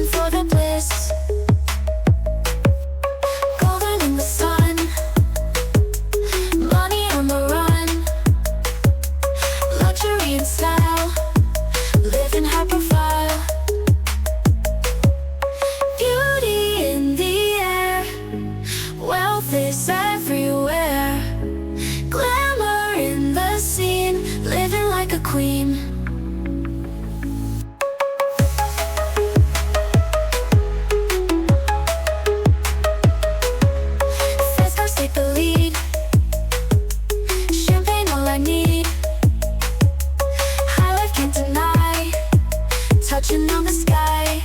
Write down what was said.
living for the bliss. Golden in the sun, money on the run, luxury and style, living high profile. Beauty in the air, wealth is everywhere. Glamour in the scene, living like a queen. Take the lead, champagne all I need. High life can't deny, touching on the sky.